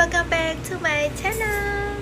welcome back to my channel.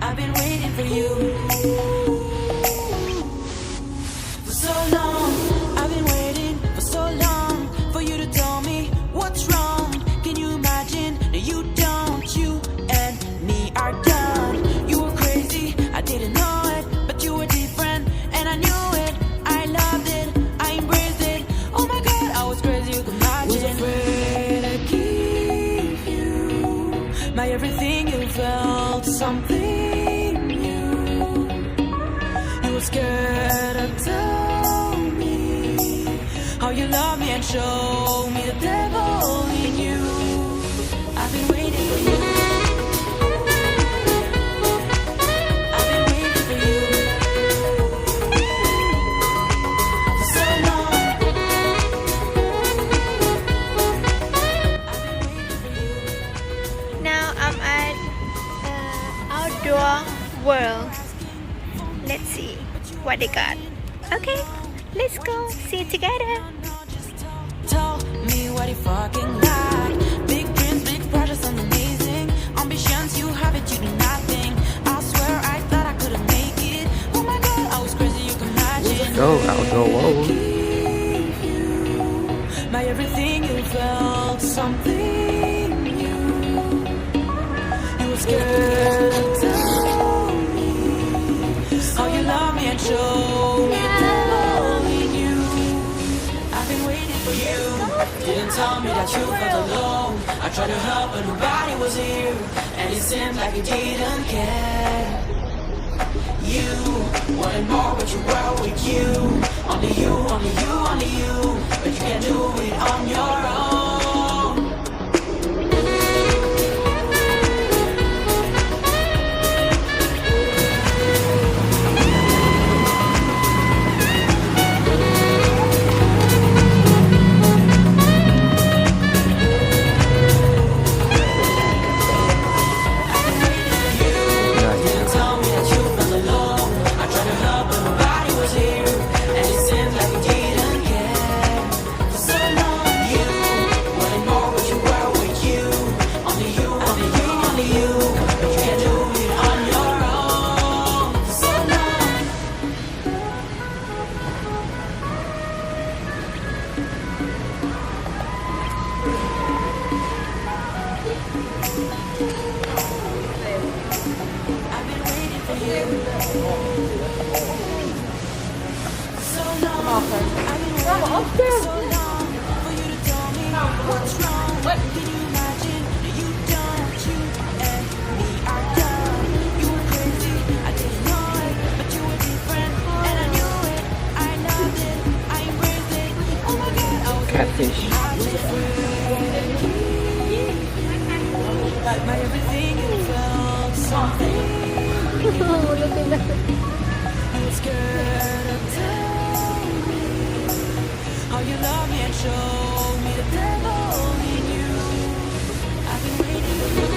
I've been waiting for you for so long. I've been waiting for so long for you to tell me what's wrong. Can you imagine that you don't? You and me are done. You were crazy, I didn't know it, but you were different and I knew it. I loved it, I embraced it. Oh my God, I was crazy, you can imagine. Was afraid I'd give you my everything. You felt something new. You were scared to tell me how you love me and show me the devil in you. I've been waiting for you. I've been waiting for you for so long. I've been waiting for you. Now I'm at outdoor world. Let's see what they got. Okay, let's go see it together. Tell me what you fucking like. Big dreams, big projects, and amazing ambitions. You have it, you do nothing. I swear I thought I couldn't make it. Oh my God, I was crazy, you can imagine. Go outdoor world. My everything, you felt something new. You were scared to tell me how you love me and show me the devil in you. I've been waiting for you. Didn't tell me that you felt alone. I tried to help but nobody was here, and it seemed like you didn't care. You wanted more but you were with you. Only you, only you, only you. But you can't do it on your own. Catfish. My everything, you felt something. You were scared to tell me how you love me and show me the devil in you. I've been waiting for you.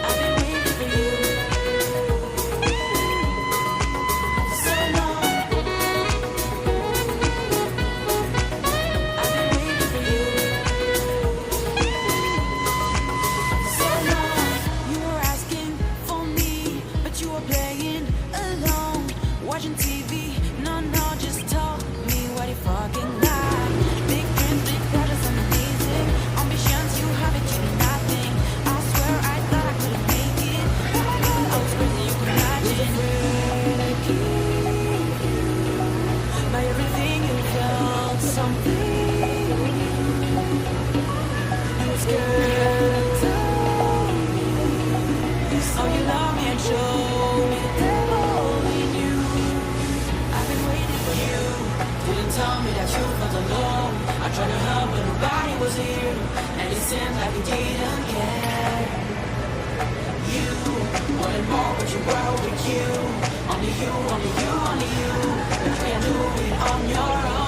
I've been waiting for you for so long. I've been waiting for you for so long. You were asking for me, but you were playing alone, watching TV. No, no, just tell me what you fucking like. Big dreams, big projects, and amazing ambitions. You have it, you do nothing. I swear I thought I couldn't make it. Oh my God, I was crazy, you can imagine. I keep you. My everything, you felt something. You were scared to tell me how you love me and show me the devil in you. I've been waiting for you. Didn't tell me that you felt alone. I tried to help but nobody was here, and it seemed like you didn't care. You wanted more but you were with you. Only you, only you, only you. But you can't do it on your own.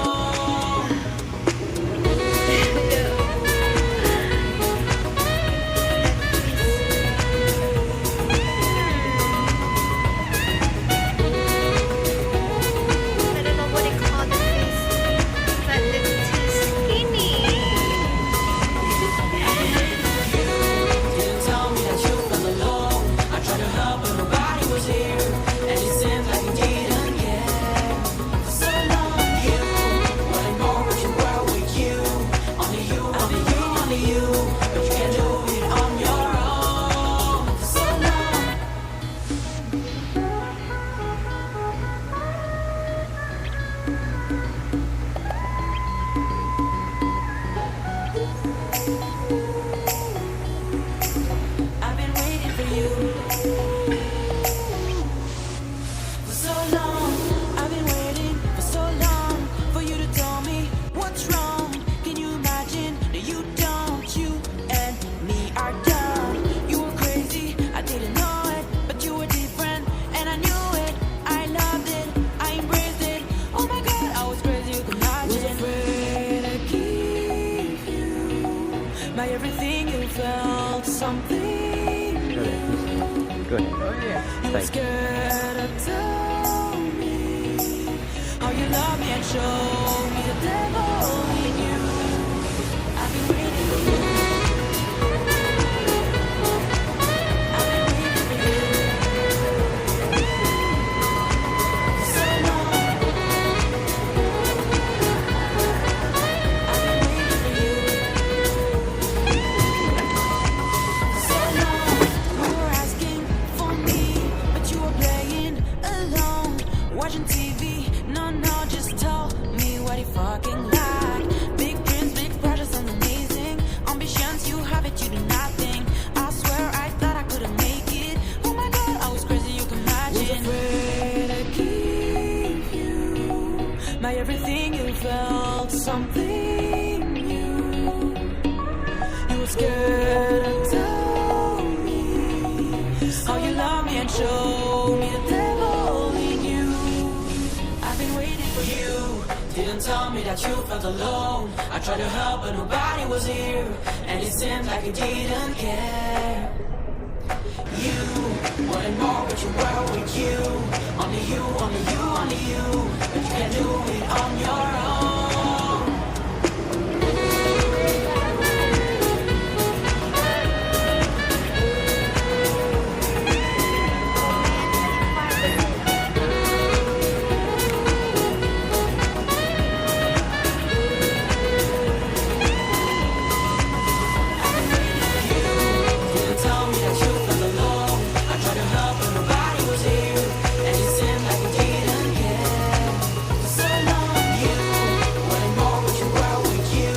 good. Thanks. Scared to tell me how you love me and show me the devil in you. I've been waiting for you. I've been waiting for you for so long. I've been waiting for you for so long. You were asking for me, but you were playing alone, watching TV. No, just tell me what you fucking like. Big dreams, big projects, and amazing ambitions. You have it, you do nothing. I swear I thought I couldn't make it. Oh my God, I was crazy, you can imagine. Was afraid to keep you, my everything. You felt something new. You were scared to tell me how you love me and show me the devil in you. I've been waiting for you. Didn't tell me that you felt alone. I tried to help, but nobody was here, and it seemed like you didn't care. You wanted more, but you were with you. Only you, only you, only you. But you can't do it on your own. Didn't tell me that you felt alone. I tried to help, but nobody was here, and it seemed like you didn't care. For so long, you wanted more, but you were with you.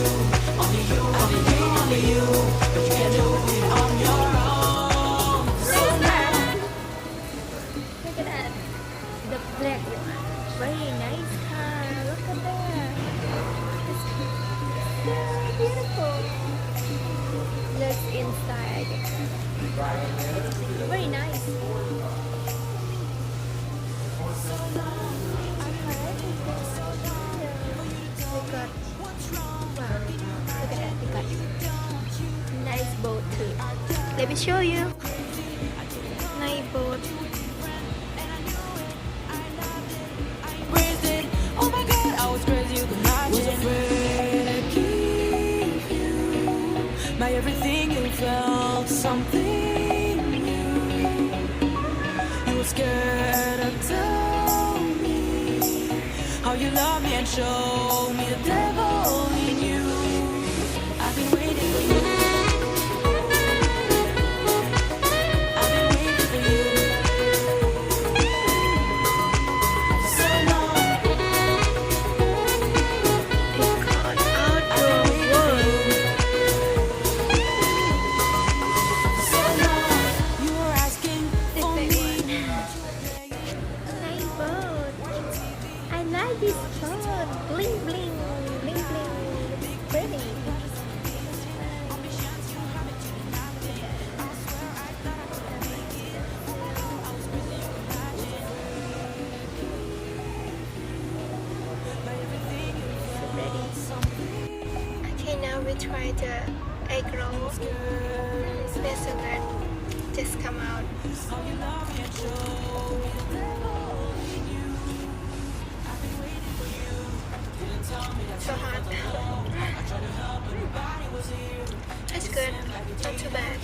Only you, only you, only you. But you can't do it on your own. For so long. Look at that. The black one. Very nice car. Look at that. It's so beautiful. Let's inside. Very nice. We got, wow, look at that. We got nice boat too. Let me show you. Nice boat. Raised it. Oh my God, I was crazy, you can imagine. Was afraid to keep you, my everything. You felt something new. You were scared to tell me how you love me and show me the devil in you. I've been waiting for you. I've been waiting for you for so long. It's called Outdoor World. So long, you were asking This for big me. Nice boat. I like this boat. Bling bling, bling bling. Pretty. Ready. Okay, now we try the egg roll. Special that just come out. So hot. It's good. Not too bad.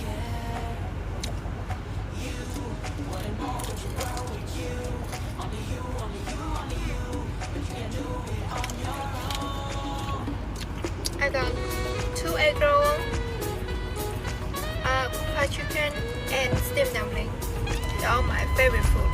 I got 2 egg roll, fried chicken, and steamed dumpling. They're all my favorite food.